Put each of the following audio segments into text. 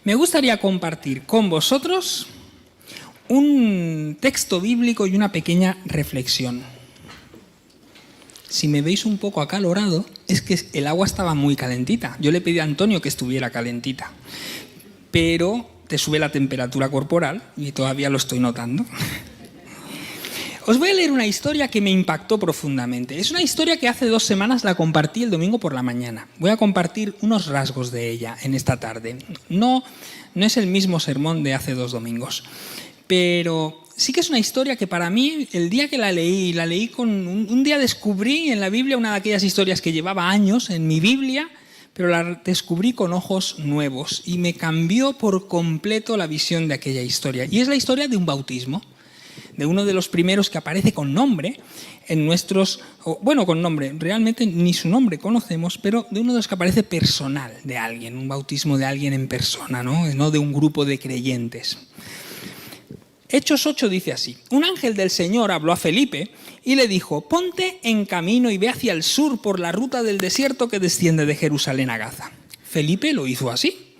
Me gustaría compartir con vosotros un texto bíblico y una pequeña reflexión. Si me veis un poco acalorado, es que el agua estaba muy calentita. Yo le pedí a Antonio que estuviera calentita, pero te sube la temperatura corporal y todavía lo estoy notando. Os voy a leer una historia que me impactó profundamente. Es una historia que hace 2 semanas la compartí el domingo por la mañana. Voy a compartir unos rasgos de ella en esta tarde. No es el mismo sermón de hace 2 domingos, pero sí que es una historia que para mí, el día que la leí con un día descubrí en la Biblia una de aquellas historias que llevaba años en mi Biblia, pero la descubrí con ojos nuevos y me cambió por completo la visión de aquella historia. Y es la historia de un bautismo, de uno de los primeros que aparece con nombre en nuestros... Bueno, con nombre, realmente ni su nombre conocemos, pero de uno de los que aparece personal de alguien, un bautismo de alguien en persona, no de un grupo de creyentes. Hechos 8 dice así: un ángel del Señor habló a Felipe y le dijo: ponte en camino y ve hacia el sur por la ruta del desierto que desciende de Jerusalén a Gaza. Felipe lo hizo así.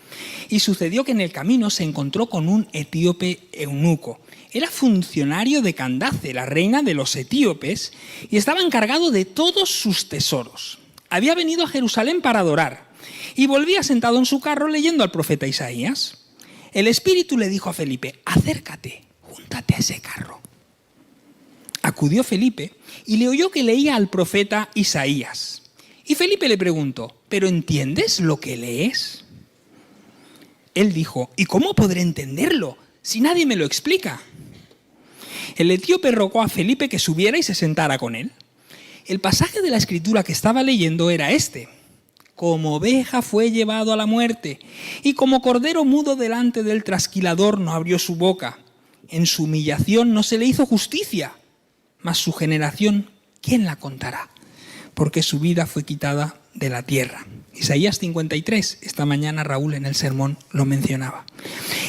Y sucedió que en el camino se encontró con un etíope eunuco. Era funcionario de Candace, la reina de los etíopes, y estaba encargado de todos sus tesoros. Había venido a Jerusalén para adorar y volvía sentado en su carro leyendo al profeta Isaías. El Espíritu le dijo a Felipe: acércate, júntate a ese carro. Acudió Felipe y le oyó que leía al profeta Isaías. Y Felipe le preguntó: ¿pero entiendes lo que lees? Él dijo: ¿y cómo podré entenderlo si nadie me lo explica? El etíope rogó a Felipe que subiera y se sentara con él. El pasaje de la escritura que estaba leyendo era este: como oveja fue llevado a la muerte, y como cordero mudo delante del trasquilador no abrió su boca. En su humillación no se le hizo justicia, mas su generación, ¿quién la contará? Porque su vida fue quitada de la tierra. Isaías 53, esta mañana Raúl en el sermón lo mencionaba.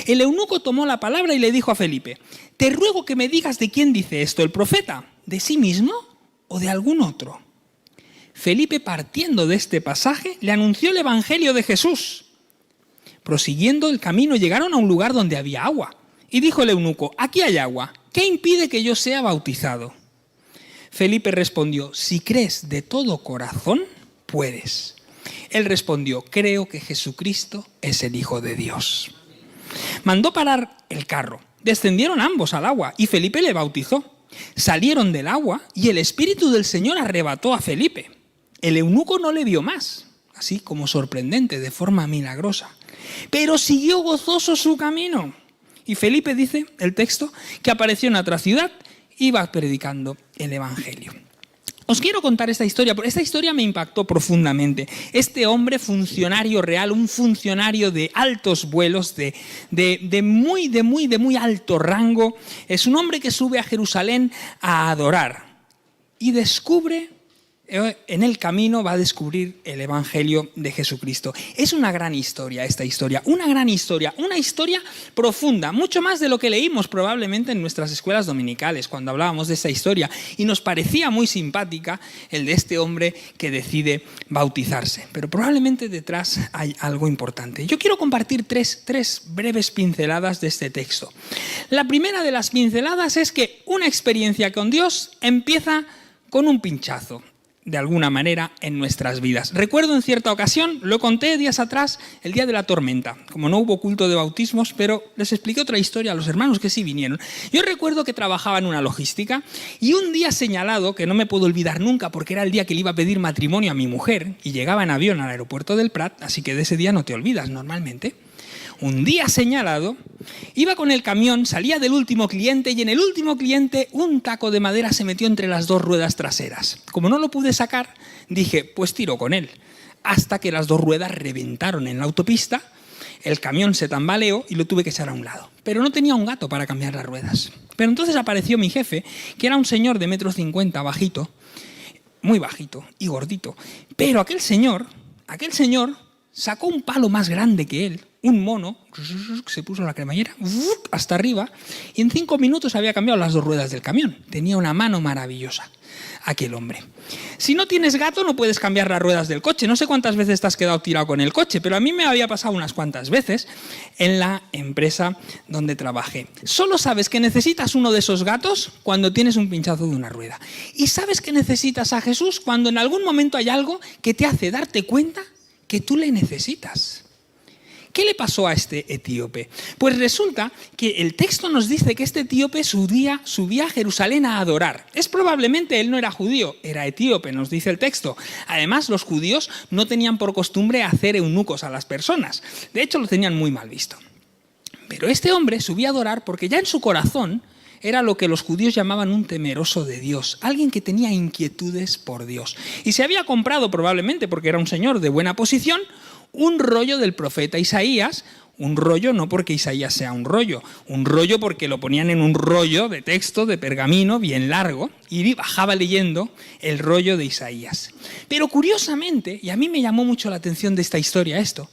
El eunuco tomó la palabra y le dijo a Felipe: te ruego que me digas de quién dice esto el profeta, ¿de sí mismo o de algún otro? Felipe, partiendo de este pasaje, le anunció el evangelio de Jesús. Prosiguiendo el camino, llegaron a un lugar donde había agua. Y dijo el eunuco: aquí hay agua, ¿qué impide que yo sea bautizado? Felipe respondió: si crees de todo corazón, puedes. Él respondió: creo que Jesucristo es el Hijo de Dios. Mandó parar el carro. Descendieron ambos al agua y Felipe le bautizó. Salieron del agua y el Espíritu del Señor arrebató a Felipe. El eunuco no le vio más, así como sorprendente, de forma milagrosa, pero siguió gozoso su camino. Y Felipe, dice el texto, que apareció en otra ciudad, iba predicando el evangelio. Os quiero contar esta historia, porque esta historia me impactó profundamente. Este hombre funcionario real, un funcionario de altos vuelos, de muy alto rango, es un hombre que sube a Jerusalén a adorar y descubre, en el camino va a descubrir el evangelio de Jesucristo. Es una gran historia esta historia, una historia profunda, mucho más de lo que leímos probablemente en nuestras escuelas dominicales cuando hablábamos de esta historia, y nos parecía muy simpática el de este hombre que decide bautizarse, pero probablemente detrás hay algo importante. Yo quiero compartir tres breves pinceladas de este texto. La primera de las pinceladas es que una experiencia con Dios empieza con un pinchazo, de alguna manera, en nuestras vidas. Recuerdo en cierta ocasión, lo conté días atrás, el día de la tormenta, como no hubo culto de bautismos, pero les expliqué otra historia a los hermanos que sí vinieron. Yo recuerdo que trabajaba en una logística y un día señalado, que no me puedo olvidar nunca porque era el día que le iba a pedir matrimonio a mi mujer y llegaba en avión al aeropuerto del Prat, así que de ese día no te olvidas normalmente. Un día señalado, iba con el camión, salía del último cliente y en el último cliente un taco de madera se metió entre las 2 ruedas traseras. Como no lo pude sacar, dije, pues tiro con él. Hasta que las 2 ruedas reventaron en la autopista, el camión se tambaleó y lo tuve que echar a un lado. Pero no tenía un gato para cambiar las ruedas. Pero entonces apareció mi jefe, que era un señor de 1,50 m, bajito, muy bajito y gordito. Pero aquel señor sacó un palo más grande que él, un mono, se puso la cremallera hasta arriba y en 5 minutos había cambiado las 2 ruedas del camión. Tenía una mano maravillosa, aquel hombre. Si no tienes gato no puedes cambiar las ruedas del coche. No sé cuántas veces te has quedado tirado con el coche, pero a mí me había pasado unas cuantas veces en la empresa donde trabajé. Solo sabes que necesitas uno de esos gatos cuando tienes un pinchazo de una rueda. Y sabes que necesitas a Jesús cuando en algún momento hay algo que te hace darte cuenta que tú le necesitas. ¿Qué le pasó a este etíope? Pues resulta que el texto nos dice que este etíope subía a Jerusalén a adorar. Probablemente él no era judío, era etíope, nos dice el texto. Además, los judíos no tenían por costumbre hacer eunucos a las personas. De hecho, lo tenían muy mal visto. Pero este hombre subía a adorar porque ya en su corazón era lo que los judíos llamaban un temeroso de Dios, alguien que tenía inquietudes por Dios. Y se había comprado probablemente, porque era un señor de buena posición, un rollo del profeta Isaías, un rollo no porque Isaías sea un rollo porque lo ponían en un rollo de texto, de pergamino, bien largo, y bajaba leyendo el rollo de Isaías. Pero curiosamente, y a mí me llamó mucho la atención de esta historia esto,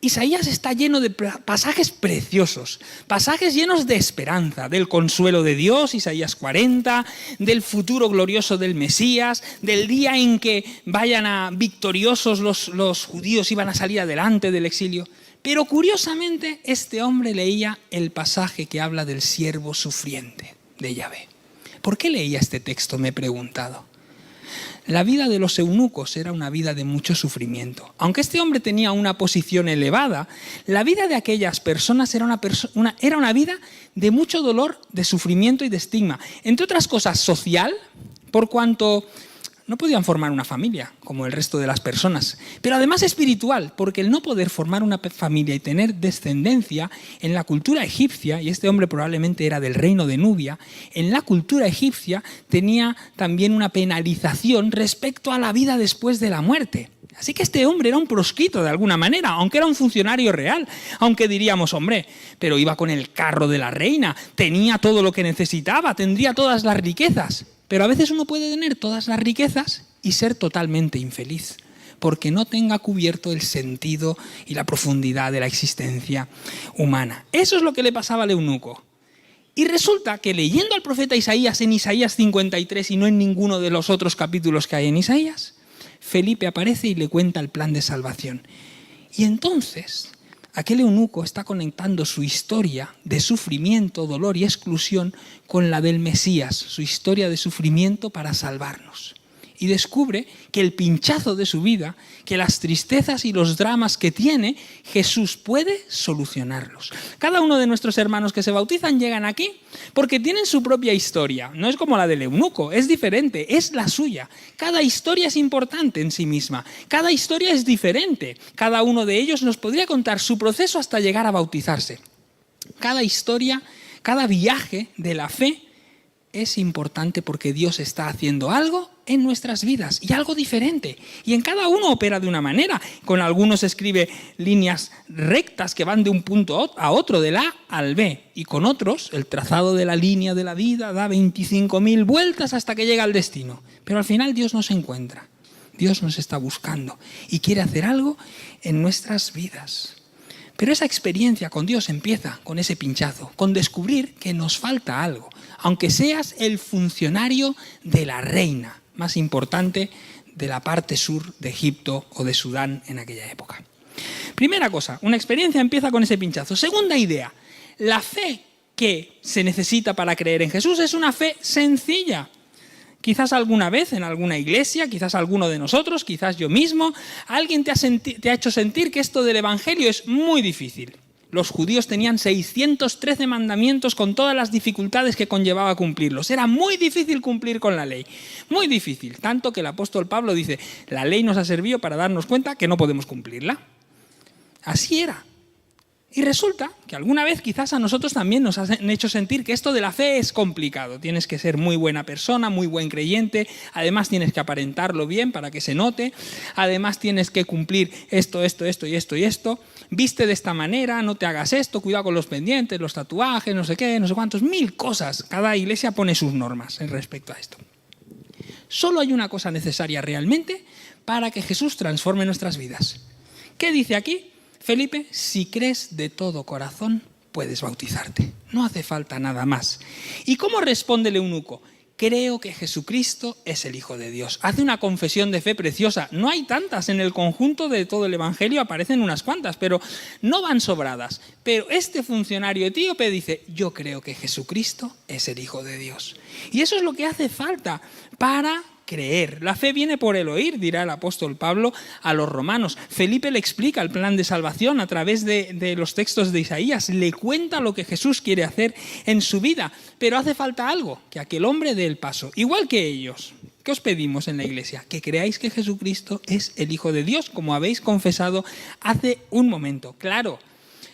Isaías está lleno de pasajes preciosos, pasajes llenos de esperanza, del consuelo de Dios, Isaías 40, del futuro glorioso del Mesías, del día en que vayan a victoriosos los judíos, iban a salir adelante del exilio. Pero curiosamente este hombre leía el pasaje que habla del siervo sufriente de Yahvé. ¿Por qué leía este texto? Me he preguntado. La vida de los eunucos era una vida de mucho sufrimiento. Aunque este hombre tenía una posición elevada, la vida de aquellas personas era una vida de mucho dolor, de sufrimiento y de estigma. Entre otras cosas, social, por cuanto no podían formar una familia como el resto de las personas, pero además espiritual, porque el no poder formar una familia y tener descendencia en la cultura egipcia, y este hombre probablemente era del reino de Nubia, en la cultura egipcia tenía también una penalización respecto a la vida después de la muerte. Así que este hombre era un proscrito de alguna manera, aunque era un funcionario real, aunque diríamos, hombre, pero iba con el carro de la reina, tenía todo lo que necesitaba, tendría todas las riquezas. Pero a veces uno puede tener todas las riquezas y ser totalmente infeliz, porque no tenga cubierto el sentido y la profundidad de la existencia humana. Eso es lo que le pasaba al eunuco. Y resulta que leyendo al profeta Isaías en Isaías 53 y no en ninguno de los otros capítulos que hay en Isaías, Felipe aparece y le cuenta el plan de salvación. Y entonces aquel eunuco está conectando su historia de sufrimiento, dolor y exclusión con la del Mesías, su historia de sufrimiento para salvarnos. Y descubre que el pinchazo de su vida, que las tristezas y los dramas que tiene, Jesús puede solucionarlos. Cada uno de nuestros hermanos que se bautizan llegan aquí porque tienen su propia historia. No es como la del eunuco, es diferente, es la suya. Cada historia es importante en sí misma, cada historia es diferente. Cada uno de ellos nos podría contar su proceso hasta llegar a bautizarse. Cada historia, cada viaje de la fe es importante porque Dios está haciendo algo en nuestras vidas y algo diferente. Y en cada uno opera de una manera. Con algunos escribe líneas rectas que van de un punto a otro, del A al B. Y con otros, el trazado de la línea de la vida da 25.000 vueltas hasta que llega al destino. Pero al final Dios nos encuentra. Dios nos está buscando y quiere hacer algo en nuestras vidas. Pero esa experiencia con Dios empieza con ese pinchazo, con descubrir que nos falta algo. Aunque seas el funcionario de la reina más importante de la parte sur de Egipto o de Sudán en aquella época. Primera cosa, una experiencia empieza con ese pinchazo. Segunda idea, la fe que se necesita para creer en Jesús es una fe sencilla. Quizás alguna vez en alguna iglesia, quizás alguno de nosotros, quizás yo mismo, alguien te ha hecho sentir que esto del evangelio es muy difícil. Los judíos tenían 613 mandamientos con todas las dificultades que conllevaba cumplirlos. Era muy difícil cumplir con la ley, muy difícil. Tanto que el apóstol Pablo dice, la ley nos ha servido para darnos cuenta que no podemos cumplirla. Así era. Y resulta que alguna vez quizás a nosotros también nos han hecho sentir que esto de la fe es complicado. Tienes que ser muy buena persona, muy buen creyente, además tienes que aparentarlo bien para que se note, además tienes que cumplir esto y esto, viste de esta manera, no te hagas esto, cuidado con los pendientes, los tatuajes, no sé qué, no sé cuántos, 1000 cosas. Cada iglesia pone sus normas en respecto a esto. Solo hay una cosa necesaria realmente para que Jesús transforme nuestras vidas. ¿Qué dice aquí? Felipe, si crees de todo corazón, puedes bautizarte. No hace falta nada más. ¿Y cómo responde el eunuco? Creo que Jesucristo es el Hijo de Dios. Hace una confesión de fe preciosa. No hay tantas en el conjunto de todo el Evangelio, aparecen unas cuantas, pero no van sobradas. Pero este funcionario etíope dice, yo creo que Jesucristo es el Hijo de Dios. Y eso es lo que hace falta para creer. La fe viene por el oír, dirá el apóstol Pablo a los romanos. Felipe le explica el plan de salvación a través de los textos de Isaías. Le cuenta lo que Jesús quiere hacer en su vida. Pero hace falta algo, que aquel hombre dé el paso. Igual que ellos. ¿Qué os pedimos en la iglesia? Que creáis que Jesucristo es el Hijo de Dios, como habéis confesado hace un momento. Claro,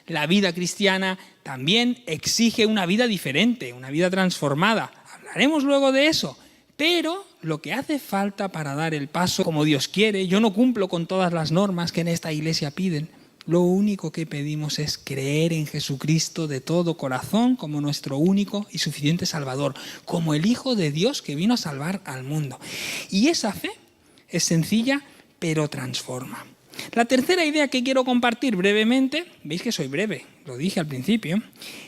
la vida cristiana también exige una vida diferente, una vida transformada. Hablaremos luego de eso. Pero lo que hace falta para dar el paso como Dios quiere, yo no cumplo con todas las normas que en esta iglesia piden. Lo único que pedimos es creer en Jesucristo de todo corazón como nuestro único y suficiente Salvador, como el Hijo de Dios que vino a salvar al mundo. Y esa fe es sencilla, pero transforma. La tercera idea que quiero compartir brevemente, veis que soy breve, lo dije al principio,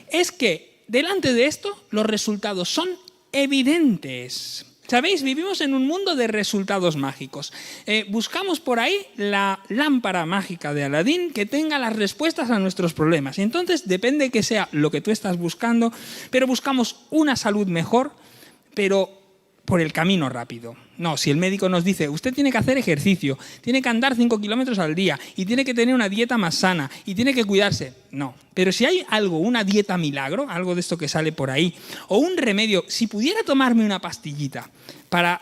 es que delante de esto los resultados son evidentes. ¿Sabéis? Vivimos en un mundo de resultados mágicos. Buscamos por ahí la lámpara mágica de Aladín que tenga las respuestas a nuestros problemas. Y entonces depende que sea lo que tú estás buscando, pero buscamos una salud mejor, pero por el camino rápido. No, si el médico nos dice, usted tiene que hacer ejercicio, tiene que andar 5 kilómetros al día y tiene que tener una dieta más sana y tiene que cuidarse. No, pero si hay algo, una dieta milagro, algo de esto que sale por ahí, o un remedio, si pudiera tomarme una pastillita para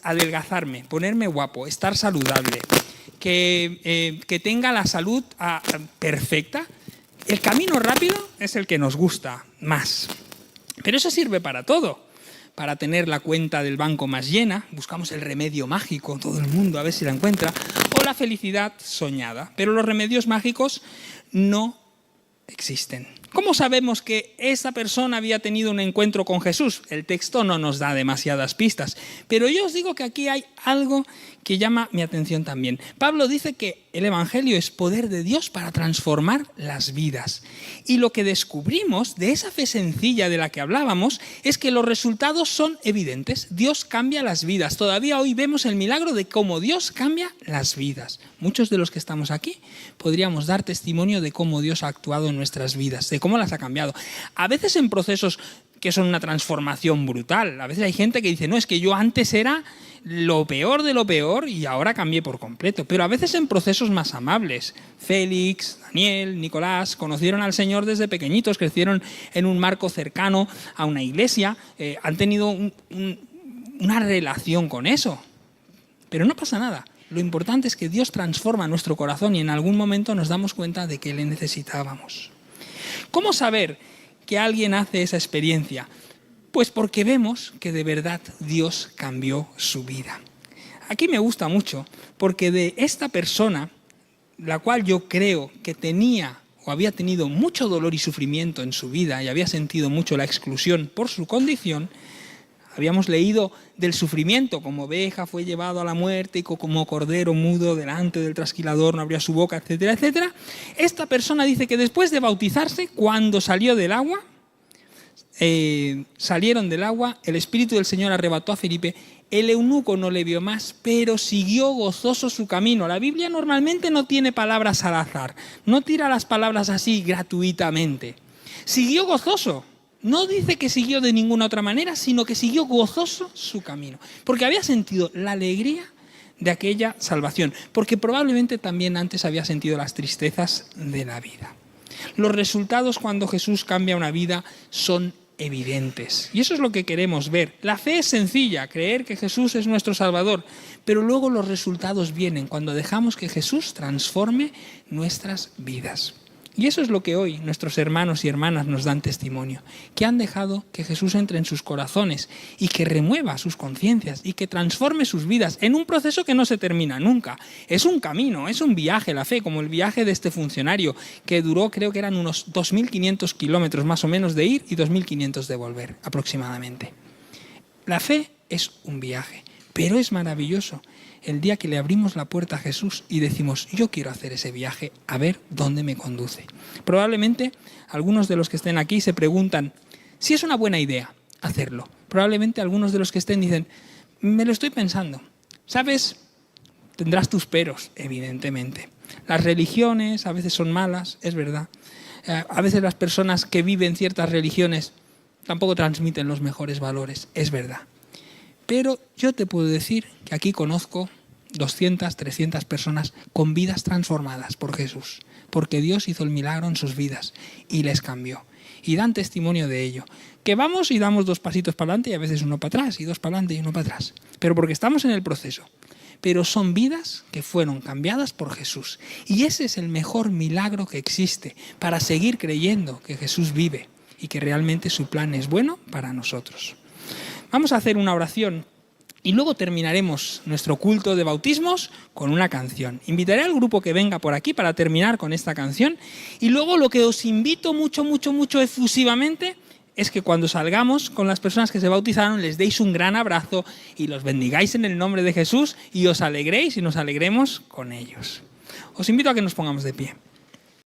adelgazarme, ponerme guapo, estar saludable, que tenga la salud perfecta, el camino rápido es el que nos gusta más. Pero eso sirve para todo. Para tener la cuenta del banco más llena, buscamos el remedio mágico, todo el mundo a ver si la encuentra, o la felicidad soñada. Pero los remedios mágicos no existen. ¿Cómo sabemos que esa persona había tenido un encuentro con Jesús? El texto no nos da demasiadas pistas, pero yo os digo que aquí hay algo que llama mi atención también. Pablo dice que el Evangelio es poder de Dios para transformar las vidas. Y lo que descubrimos de esa fe sencilla de la que hablábamos es que los resultados son evidentes. Dios cambia las vidas. Todavía hoy vemos el milagro de cómo Dios cambia las vidas. Muchos de los que estamos aquí podríamos dar testimonio de cómo Dios ha actuado en nuestras vidas, de cómo las ha cambiado. A veces en procesos que son una transformación brutal. A veces hay gente que dice, no, es que yo antes era lo peor de lo peor y ahora cambié por completo. Pero a veces en procesos más amables. Félix, Daniel, Nicolás conocieron al Señor desde pequeñitos, crecieron en un marco cercano a una iglesia, han tenido una relación con eso. Pero no pasa nada. Lo importante es que Dios transforma nuestro corazón y en algún momento nos damos cuenta de que le necesitábamos. ¿Cómo saber que alguien hace esa experiencia? Pues porque vemos que de verdad Dios cambió su vida. Aquí me gusta mucho porque de esta persona, la cual yo creo que tenía o había tenido mucho dolor y sufrimiento en su vida y había sentido mucho la exclusión por su condición, habíamos leído del sufrimiento, como oveja fue llevado a la muerte y como cordero mudo delante del trasquilador no abría su boca, etcétera, etcétera. Esta persona dice que después de bautizarse, cuando salió del agua, salieron del agua, el Espíritu del Señor arrebató a Felipe, el eunuco no le vio más, pero siguió gozoso su camino. La Biblia normalmente no tiene palabras al azar, no tira las palabras así gratuitamente. Siguió gozoso. No dice que siguió de ninguna otra manera, sino que siguió gozoso su camino, porque había sentido la alegría de aquella salvación, porque probablemente también antes había sentido las tristezas de la vida. Los resultados cuando Jesús cambia una vida son evidentes, y eso es lo que queremos ver. La fe es sencilla, creer que Jesús es nuestro Salvador, pero luego los resultados vienen cuando dejamos que Jesús transforme nuestras vidas. Y eso es lo que hoy nuestros hermanos y hermanas nos dan testimonio, que han dejado que Jesús entre en sus corazones y que remueva sus conciencias y que transforme sus vidas en un proceso que no se termina nunca. Es un camino, es un viaje la fe, como el viaje de este funcionario que duró, creo que eran unos 2.500 kilómetros más o menos de ir y 2.500 de volver aproximadamente. La fe es un viaje, Pero es maravilloso el día que le abrimos la puerta a Jesús y decimos, yo quiero hacer ese viaje, a ver dónde me conduce. Probablemente algunos de los que estén aquí se preguntan si es una buena idea hacerlo. Probablemente algunos de los que estén dicen, me lo estoy pensando. ¿Sabes? Tendrás tus peros, evidentemente. Las religiones a veces son malas, es verdad. A veces las personas que viven ciertas religiones tampoco transmiten los mejores valores, es verdad. Pero yo te puedo decir que aquí conozco 200, 300 personas con vidas transformadas por Jesús, porque Dios hizo el milagro en sus vidas y les cambió. Y dan testimonio de ello. Que vamos y damos 2 pasitos para adelante y a veces 1 para atrás, y 2 para adelante y 1 para atrás. Pero porque estamos en el proceso. Pero son vidas que fueron cambiadas por Jesús. Y ese es el mejor milagro que existe para seguir creyendo que Jesús vive y que realmente su plan es bueno para nosotros. Vamos a hacer una oración y luego terminaremos nuestro culto de bautismos con una canción. Invitaré al grupo que venga por aquí para terminar con esta canción. Y luego lo que os invito mucho efusivamente es que cuando salgamos con las personas que se bautizaron les deis un gran abrazo y los bendigáis en el nombre de Jesús y os alegréis y nos alegremos con ellos. Os invito a que nos pongamos de pie.